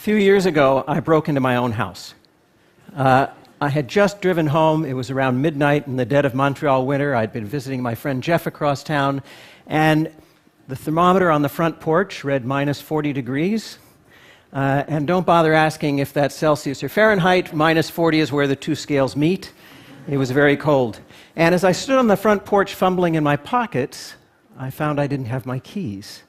few years ago, I broke into my own house. I had just driven home. It was around midnight in the dead of Montreal winter. I'd been visiting my friend Jeff across town, and the thermometer on the front porch read minus 40 degrees. And don't bother asking if that's Celsius or Fahrenheit. Minus 40 is where the two scales meet. It was very cold. And as I stood on the front porch fumbling in my pockets, I found I didn't have my keys.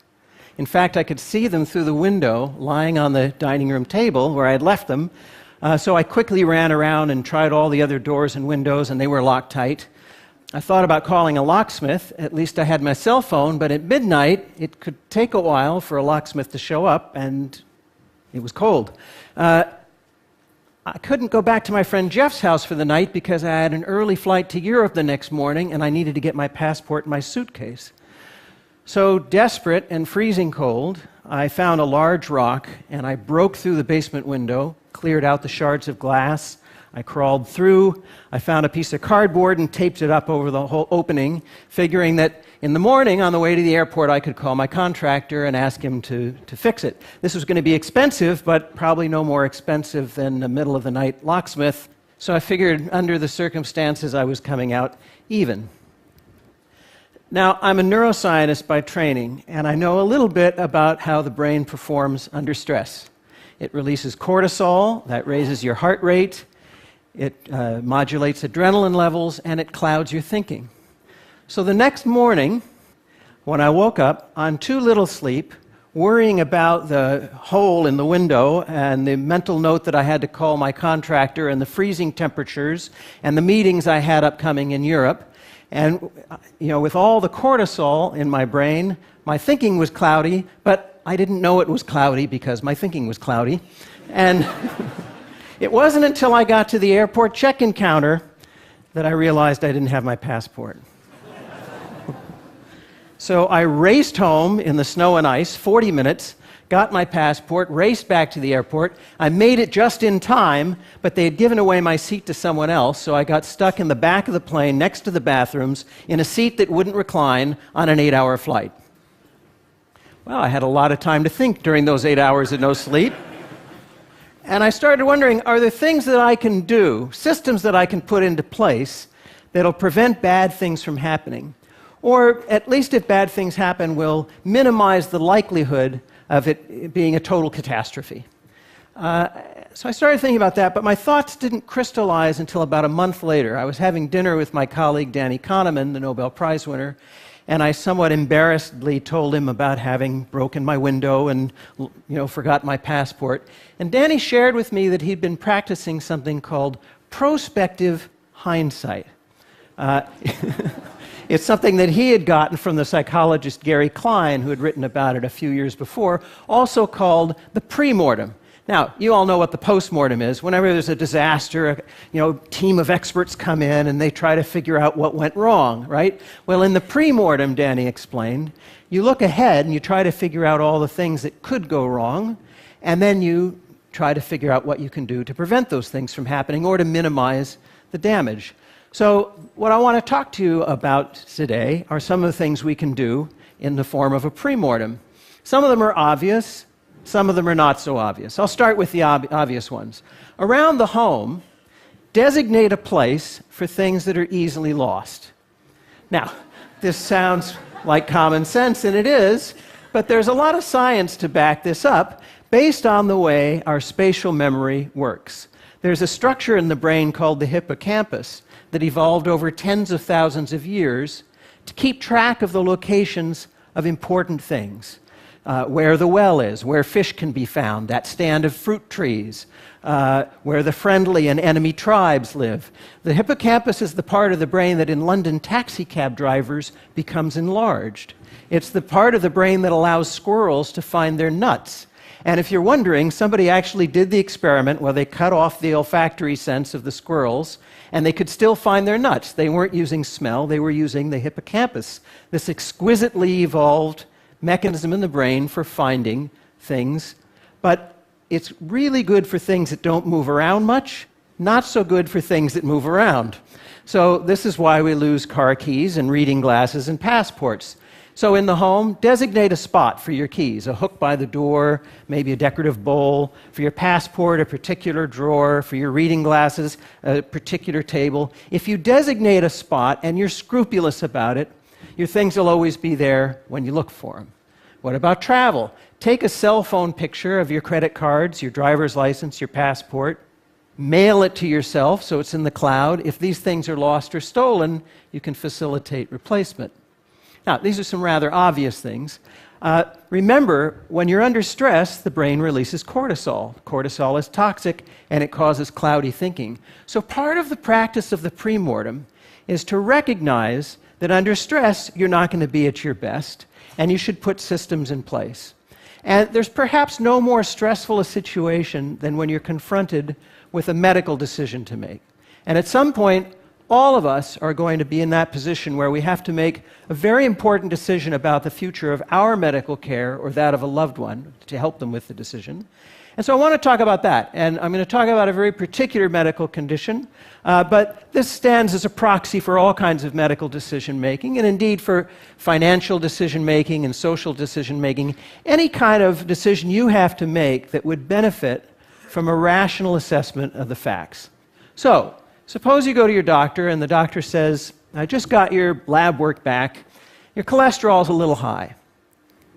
In fact, I could see them through the window lying on the dining room table where I had left them. So I quickly ran around and tried all the other doors and windows, and they were locked tight. I thought about calling a locksmith. At least I had my cell phone, but at midnight, it could take a while for a locksmith to show up, and it was cold. I couldn't go back to my friend Jeff's house for the night because I had an early flight to Europe the next morning, and I needed to get my passport in my suitcase. So, desperate and freezing cold, I found a large rock, and I broke through the basement window, cleared out the shards of glass. I crawled through. I found a piece of cardboard and taped it up over the whole opening, figuring that in the morning on the way to the airport I could call my contractor and ask him to fix it. This was going to be expensive, but probably no more expensive than a middle-of-the-night locksmith. So I figured under the circumstances I was coming out even. Now, I'm a neuroscientist by training, and I know a little bit about how the brain performs under stress. It releases cortisol, that raises your heart rate, it modulates adrenaline levels, and it clouds your thinking. So the next morning, when I woke up on too little sleep, worrying about the hole in the window and the mental note that I had to call my contractor and the freezing temperatures and the meetings I had upcoming in Europe, and with all the cortisol in my brain, my thinking was cloudy, but I didn't know it was cloudy because my thinking was cloudy. And it wasn't until I got to the airport check-in counter that I realized I didn't have my passport. So I raced home in the snow and ice, 40 minutes, got my passport, raced back to the airport. I made it just in time, but they had given away my seat to someone else, so I got stuck in the back of the plane next to the bathrooms in a seat that wouldn't recline on an 8-hour flight. Well, I had a lot of time to think during those 8 hours of no sleep. And I started wondering, are there things that I can do, systems that I can put into place that'll prevent bad things from happening? Or at least if bad things happen, will minimize the likelihood of it being a total catastrophe. So I started thinking about that, but my thoughts didn't crystallize until about a month later. I was having dinner with my colleague Danny Kahneman, the Nobel Prize winner, and I somewhat embarrassedly told him about having broken my window and forgot my passport. And Danny shared with me that he'd been practicing something called prospective hindsight. It's something that he had gotten from the psychologist Gary Klein, who had written about it a few years before, also called the premortem. Now, you all know what the postmortem is. Whenever there's a disaster, a team of experts come in and they try to figure out what went wrong, right? Well, in the premortem, Danny explained, you look ahead and you try to figure out all the things that could go wrong, and then you try to figure out what you can do to prevent those things from happening or to minimize the damage. So what I want to talk to you about today are some of the things we can do in the form of a premortem. Some of them are obvious, some of them are not so obvious. I'll start with the obvious ones. Around the home, designate a place for things that are easily lost. Now, this sounds like common sense, and it is, but there's a lot of science to back this up based on the way our spatial memory works. There's a structure in the brain called the hippocampus that evolved over tens of thousands of years to keep track of the locations of important things. Where the well is, where fish can be found, that stand of fruit trees, where the friendly and enemy tribes live. The hippocampus is the part of the brain that in London taxicab drivers becomes enlarged. It's the part of the brain that allows squirrels to find their nuts. And if you're wondering, somebody actually did the experiment where they cut off the olfactory sense of the squirrels, and they could still find their nuts. They weren't using smell, they were using the hippocampus, this exquisitely evolved mechanism in the brain for finding things. But it's really good for things that don't move around much, not so good for things that move around. So this is why we lose car keys and reading glasses and passports. So in the home, designate a spot for your keys, a hook by the door, maybe a decorative bowl, for your passport, a particular drawer, for your reading glasses, a particular table. If you designate a spot and you're scrupulous about it, your things will always be there when you look for them. What about travel? Take a cell phone picture of your credit cards, your driver's license, your passport. Mail it to yourself so it's in the cloud. If these things are lost or stolen, you can facilitate replacement. Now, these are some rather obvious things. Remember, when you're under stress, the brain releases cortisol. Cortisol is toxic, and it causes cloudy thinking. So part of the practice of the premortem is to recognize that under stress, you're not going to be at your best, and you should put systems in place. And there's perhaps no more stressful a situation than when you're confronted with a medical decision to make. And at some point, all of us are going to be in that position where we have to make a very important decision about the future of our medical care or that of a loved one to help them with the decision. And so I want to talk about that. And I'm going to talk about a very particular medical condition, but this stands as a proxy for all kinds of medical decision making, and indeed for financial decision making and social decision making, any kind of decision you have to make that would benefit from a rational assessment of the facts. So, suppose you go to your doctor and the doctor says, I just got your lab work back. Your cholesterol is a little high.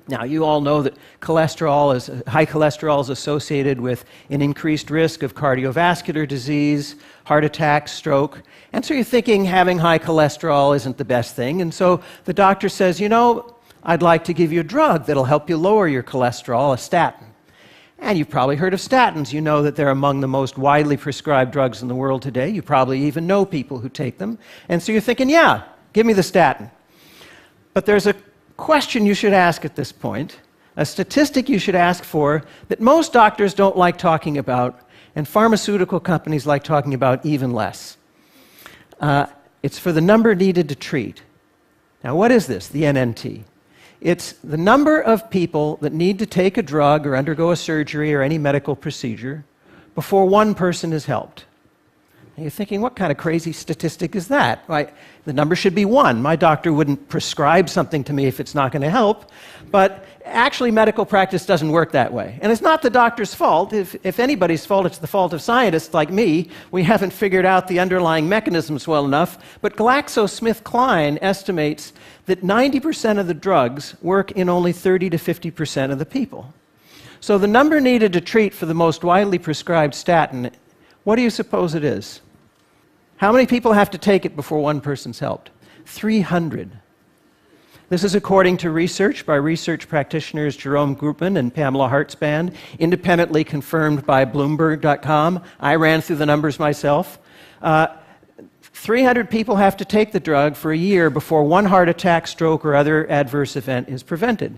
Now, you all know that high cholesterol is associated with an increased risk of cardiovascular disease, heart attack, stroke. And so you're thinking having high cholesterol isn't the best thing. And so the doctor says, I'd like to give you a drug that'll help you lower your cholesterol, a statin. And you've probably heard of statins. You know that they're among the most widely prescribed drugs in the world today. You probably even know people who take them. And so you're thinking, yeah, give me the statin. But there's a question you should ask at this point, a statistic you should ask for that most doctors don't like talking about, and pharmaceutical companies like talking about even less. It's for the number needed to treat. Now, what is this, the NNT? It's the number of people that need to take a drug or undergo a surgery or any medical procedure before one person is helped. And you're thinking, what kind of crazy statistic is that? Right? The number should be 1. My doctor wouldn't prescribe something to me if it's not going to help. But actually, medical practice doesn't work that way. And it's not the doctor's fault. If anybody's fault, it's the fault of scientists like me. We haven't figured out the underlying mechanisms well enough. But GlaxoSmithKline estimates that 90% of the drugs work in only 30 to 50% of the people. So the number needed to treat for the most widely prescribed statin, what do you suppose it is? How many people have to take it before one person's helped? 300. This is according to research by research practitioners Jerome Groopman and Pamela Hartzband, independently confirmed by Bloomberg.com. I ran through the numbers myself. 300 people have to take the drug for a year before one heart attack, stroke, or other adverse event is prevented.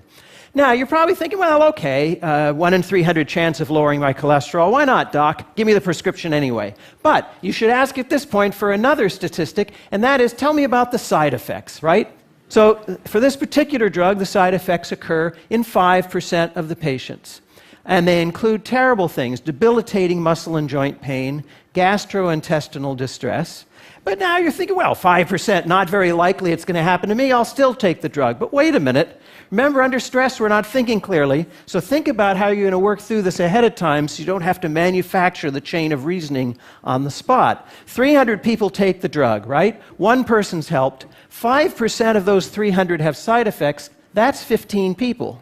Now, you're probably thinking, well, okay, 1 in 300 chance of lowering my cholesterol. Why not, doc? Give me the prescription anyway. But you should ask at this point for another statistic, and that is, tell me about the side effects, right? So for this particular drug, the side effects occur in 5% of the patients. And they include terrible things, debilitating muscle and joint pain, gastrointestinal distress. But now you're thinking, well, 5%, not very likely it's going to happen to me. I'll still take the drug. But wait a minute. Remember, under stress, we're not thinking clearly. So think about how you're going to work through this ahead of time so you don't have to manufacture the chain of reasoning on the spot. 300 people take the drug, right? One person's helped. 5% of those 300 have side effects. That's 15 people.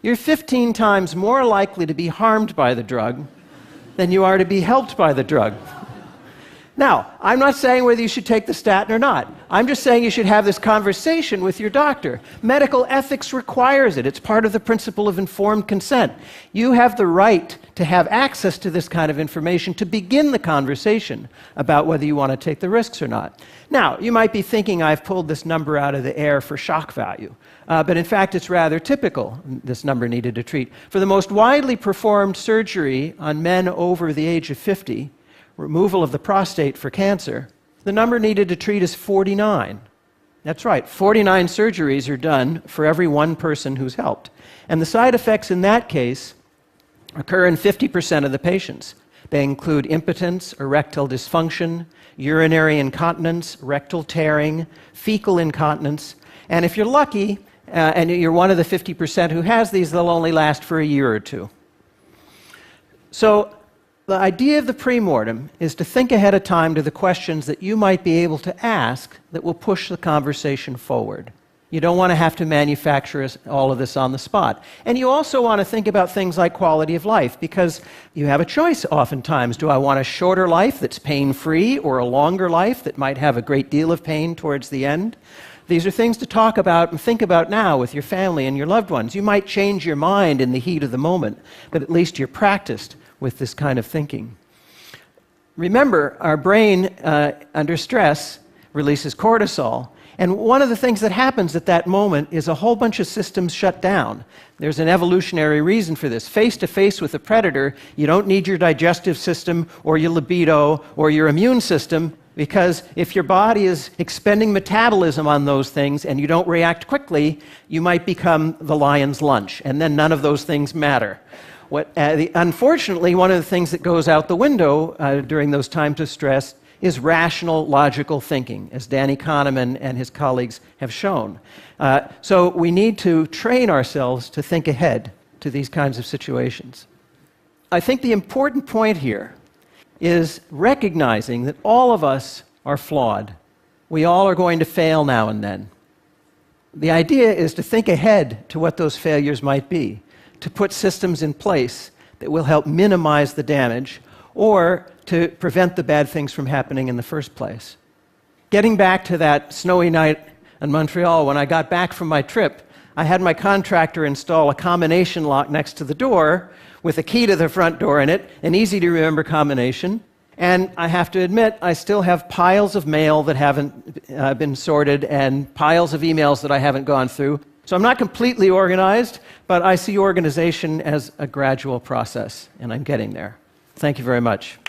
You're 15 times more likely to be harmed by the drug than you are to be helped by the drug. Now, I'm not saying whether you should take the statin or not. I'm just saying you should have this conversation with your doctor. Medical ethics requires it. It's part of the principle of informed consent. You have the right to have access to this kind of information to begin the conversation about whether you want to take the risks or not. Now, you might be thinking I've pulled this number out of the air for shock value. But in fact, it's rather typical, this number needed to treat. For the most widely performed surgery on men over the age of 50, removal of the prostate for cancer, the number needed to treat is 49. That's right, 49 surgeries are done for every one person who's helped. And the side effects in that case occur in 50% of the patients. They include impotence, erectile dysfunction, urinary incontinence, rectal tearing, fecal incontinence, and if you're lucky, and you're one of the 50% who has these, they'll only last for a year or two. So the idea of the premortem is to think ahead of time to the questions that you might be able to ask that will push the conversation forward. You don't want to have to manufacture all of this on the spot. And you also want to think about things like quality of life, because you have a choice oftentimes. Do I want a shorter life that's pain-free, or a longer life that might have a great deal of pain towards the end? These are things to talk about and think about now with your family and your loved ones. You might change your mind in the heat of the moment, but at least you're practiced with this kind of thinking. Remember, our brain under stress releases cortisol. And one of the things that happens at that moment is a whole bunch of systems shut down. There's an evolutionary reason for this. Face to face with a predator, you don't need your digestive system or your libido or your immune system, because if your body is expending metabolism on those things and you don't react quickly, you might become the lion's lunch, and then none of those things matter. Unfortunately, one of the things that goes out the window during those times of stress is rational, logical thinking, as Danny Kahneman and his colleagues have shown. So we need to train ourselves to think ahead to these kinds of situations. I think the important point here is recognizing that all of us are flawed. We all are going to fail now and then. The idea is to think ahead to what those failures might be, to put systems in place that will help minimize the damage, or to prevent the bad things from happening in the first place. Getting back to that snowy night in Montreal, when I got back from my trip, I had my contractor install a combination lock next to the door with a key to the front door in it, an easy-to-remember combination. And I have to admit, I still have piles of mail that haven't been sorted and piles of emails that I haven't gone through. So I'm not completely organized, but I see organization as a gradual process, and I'm getting there. Thank you very much.